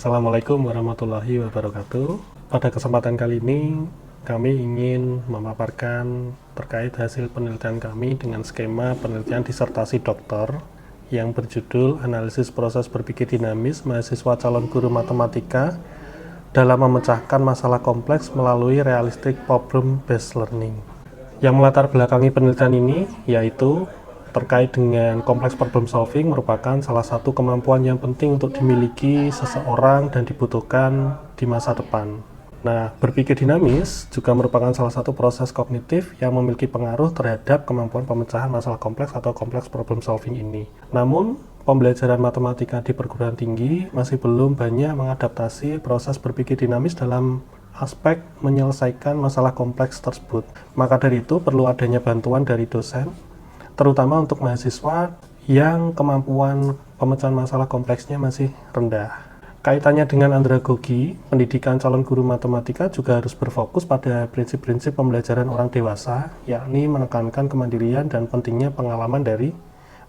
Assalamualaikum warahmatullahi wabarakatuh. Pada kesempatan kali ini, kami ingin memaparkan terkait hasil penelitian kami dengan skema penelitian disertasi doktor yang berjudul Analisis Proses Berpikir Dinamis Mahasiswa Calon Guru Matematika dalam memecahkan masalah kompleks melalui Realistic Problem Based Learning. Yang melatar belakangi penelitian ini yaitu terkait dengan kompleks problem solving merupakan salah satu kemampuan yang penting untuk dimiliki seseorang dan dibutuhkan di masa depan. Nah, berpikir dinamis juga merupakan salah satu proses kognitif yang memiliki pengaruh terhadap kemampuan pemecahan masalah kompleks atau kompleks problem solving ini. Namun, pembelajaran matematika di perguruan tinggi masih belum banyak mengadaptasi proses berpikir dinamis dalam aspek menyelesaikan masalah kompleks tersebut. Maka dari itu, perlu adanya bantuan dari dosen, terutama untuk mahasiswa yang kemampuan pemecahan masalah kompleksnya masih rendah. Kaitannya dengan andragogi, pendidikan calon guru matematika juga harus berfokus pada prinsip-prinsip pembelajaran orang dewasa, yakni menekankan kemandirian dan pentingnya pengalaman dari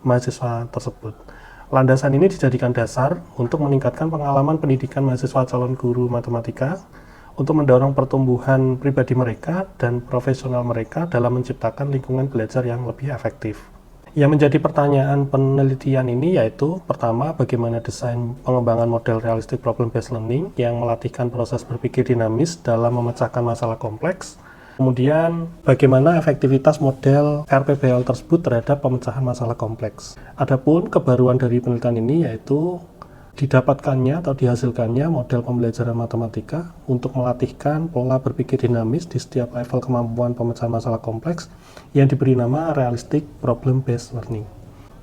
mahasiswa tersebut. Landasan ini dijadikan dasar untuk meningkatkan pengalaman pendidikan mahasiswa calon guru matematika, untuk mendorong pertumbuhan pribadi mereka dan profesional mereka dalam menciptakan lingkungan belajar yang lebih efektif. Yang menjadi pertanyaan penelitian ini yaitu, pertama, bagaimana desain pengembangan model Realistic Problem Based Learning yang melatihkan proses berpikir dinamis dalam memecahkan masalah kompleks. Kemudian, bagaimana efektivitas model RPBL tersebut terhadap pemecahan masalah kompleks. Adapun kebaruan dari penelitian ini yaitu didapatkannya atau dihasilkannya model pembelajaran matematika untuk melatihkan pola berpikir dinamis di setiap level kemampuan pemecahan masalah kompleks yang diberi nama Realistic Problem Based Learning.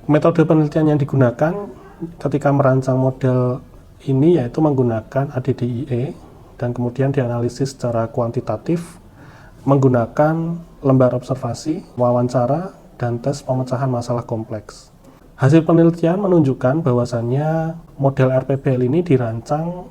Metode penelitian yang digunakan ketika merancang model ini yaitu menggunakan ADDIE dan kemudian dianalisis secara kuantitatif menggunakan lembar observasi, wawancara, dan tes pemecahan masalah kompleks. Hasil penelitian menunjukkan bahwasannya model RPBL ini dirancang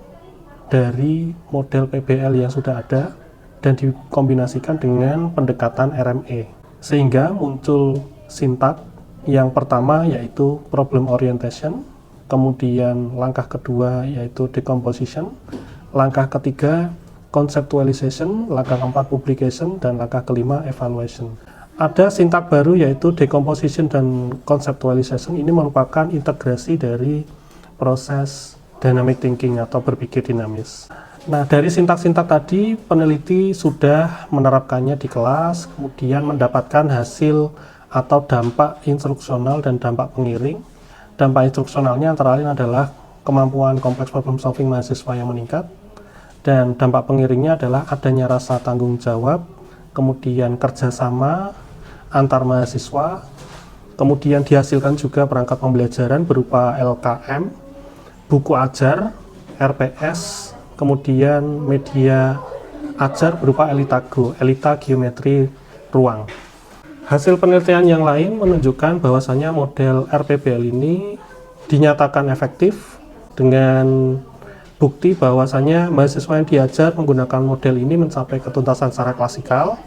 dari model PBL yang sudah ada dan dikombinasikan dengan pendekatan RME, sehingga muncul sintak yang pertama yaitu problem orientation, kemudian langkah kedua yaitu decomposition, langkah ketiga conceptualization, langkah keempat publication, dan langkah kelima evaluation. Ada sintak baru yaitu decomposition dan conceptualization. Ini merupakan integrasi dari proses dynamic thinking atau berpikir dinamis. Nah, dari sintak-sintak tadi peneliti sudah menerapkannya di kelas, kemudian mendapatkan hasil atau dampak instruksional dan dampak pengiring. Dampak instruksionalnya antara lain adalah kemampuan kompleks problem solving mahasiswa yang meningkat, dan dampak pengiringnya adalah adanya rasa tanggung jawab, kemudian kerjasama antar mahasiswa, kemudian dihasilkan juga perangkat pembelajaran berupa LKM, buku ajar, RPS, kemudian media ajar berupa ElitaGo, Elita Geometri Ruang. Hasil penelitian yang lain menunjukkan bahwasannya model RPBL ini dinyatakan efektif dengan bukti bahwasannya mahasiswa yang diajar menggunakan model ini mencapai ketuntasan secara klasikal.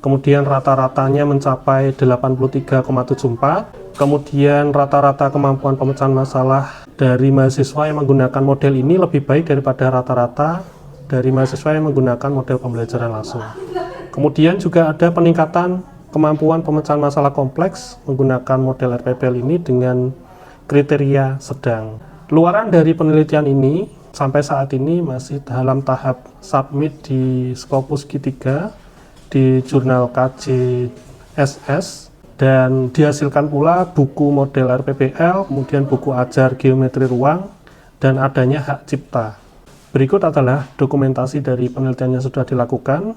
Kemudian rata-ratanya mencapai 83,74. Kemudian rata-rata kemampuan pemecahan masalah dari mahasiswa yang menggunakan model ini lebih baik daripada rata-rata dari mahasiswa yang menggunakan model pembelajaran langsung. Kemudian juga ada peningkatan kemampuan pemecahan masalah kompleks menggunakan model RPBL ini dengan kriteria sedang. Luaran dari penelitian ini sampai saat ini masih dalam tahap submit di Scopus Q3 di jurnal KJSS, dan dihasilkan pula buku model RPBL, kemudian buku ajar geometri ruang, dan adanya hak cipta. Berikut adalah dokumentasi dari penelitian yang sudah dilakukan,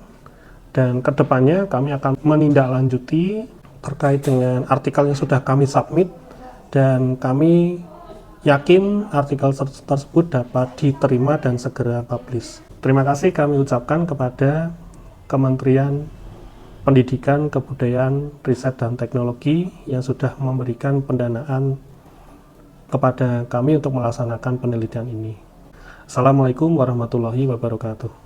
dan kedepannya kami akan menindaklanjuti terkait dengan artikel yang sudah kami submit, dan kami yakin artikel tersebut dapat diterima dan segera publish. Terima kasih kami ucapkan kepada Kementerian Pendidikan, Kebudayaan, Riset, dan Teknologi yang sudah memberikan pendanaan kepada kami untuk melaksanakan penelitian ini. Assalamualaikum warahmatullahi wabarakatuh.